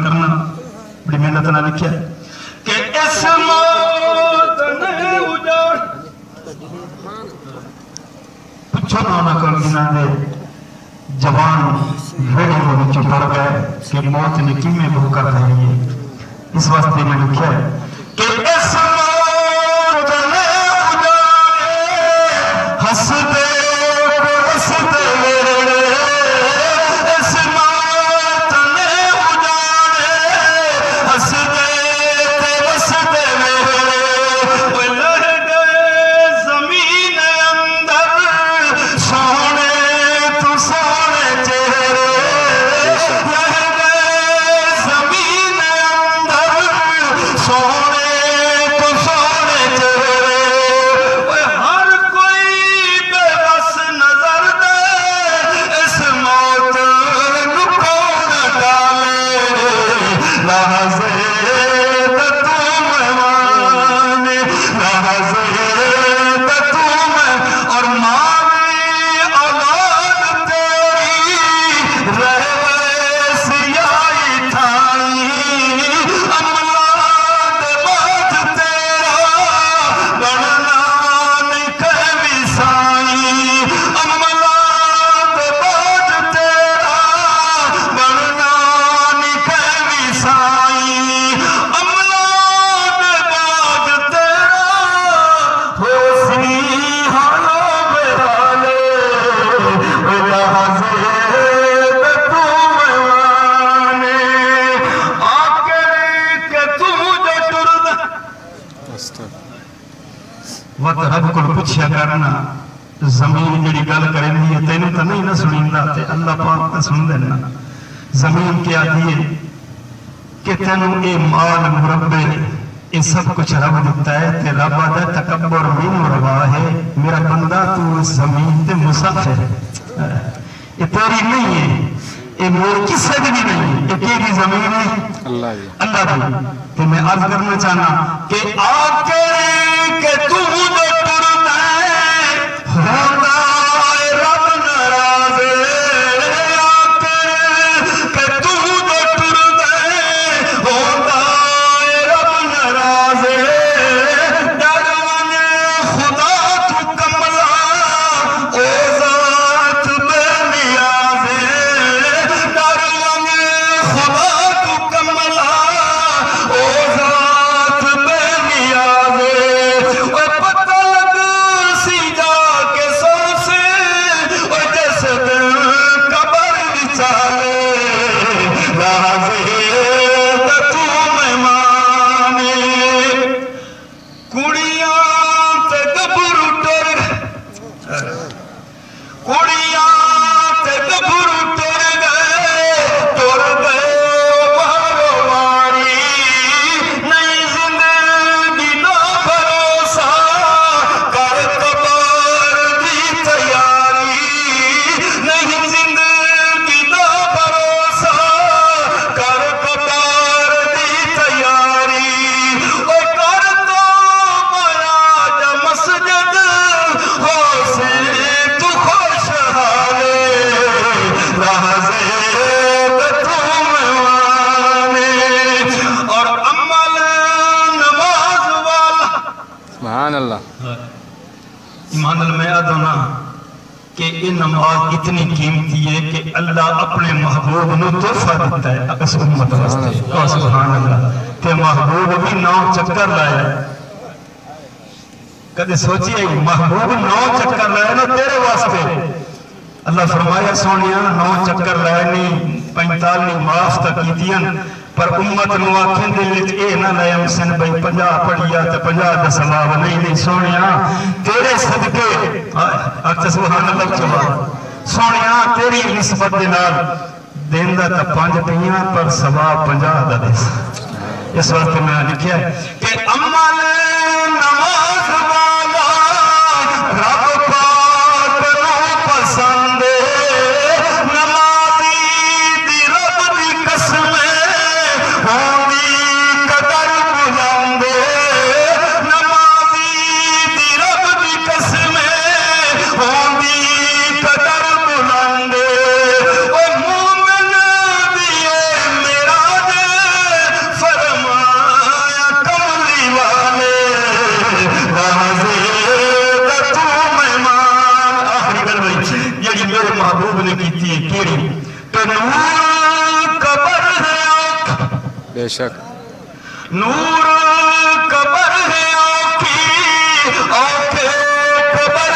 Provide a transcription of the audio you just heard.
کرنا بڑی محنت نہ لکھیا کہ اس موت نے اجاڑ پچھو نہ کر گنا دے جوان ویڑے کو بچے پڑ گئے کہ موت نے کیمیں بہو کر رہی ہے اس واسطے میں لکھیا ہے کہ اس موت نے اجاڑے ہس دے رب کو پوچھیا کرنا زمین جڑی گل کرنی ہے تینوں تو نہیں نہ سنیندا تے اللہ پاک تے سن دینا زمین کیا دیے کہ تینوں اے مال مربع یہ سب کچھ رب دیتا ہے تے رب دا تکبر مینوں روا ہے میرا بندہ تو اس زمین تے مسافر ہے یہ تیری نہیں ہے یہ میری کسی بھی نہیں ہے یہ تیری زمین ہے اللہ دی تے میں عرض کرنا چاہنا کہ آ کے کہ تو ایمان میں ادونا کہ یہ نماز اتنی قیمتی ہے کہ اللہ اپنے محبوب نے تحفہ دیتا ہے اس امت واسطے سبحان اللہ تے محبوب بھی 9 چکر لایا کدے سوچئے محبوب 9 چکر لایا نا تیرے واسطے اللہ فرمایا سونیا 9 چکر لائے نہیں 45 معاف تک کیتیاں پر امت نو آنکھیں دے وچ اے نہ لائے مسن بھئی 50 پڑھیا تے 50 دا ثواب نہیں سونیا تیرے صدقے اچھا سبحان اللہ چوہا سونیا تیری نسبت دے نال دین دا تا 5 پیاں پر ثواب 50 دا دے اس وقت میں لکھیا ہے کہ عمل نماز والا رب پاک نو پسند بے شک نور قبر ہے اوکھی اوکھے قبر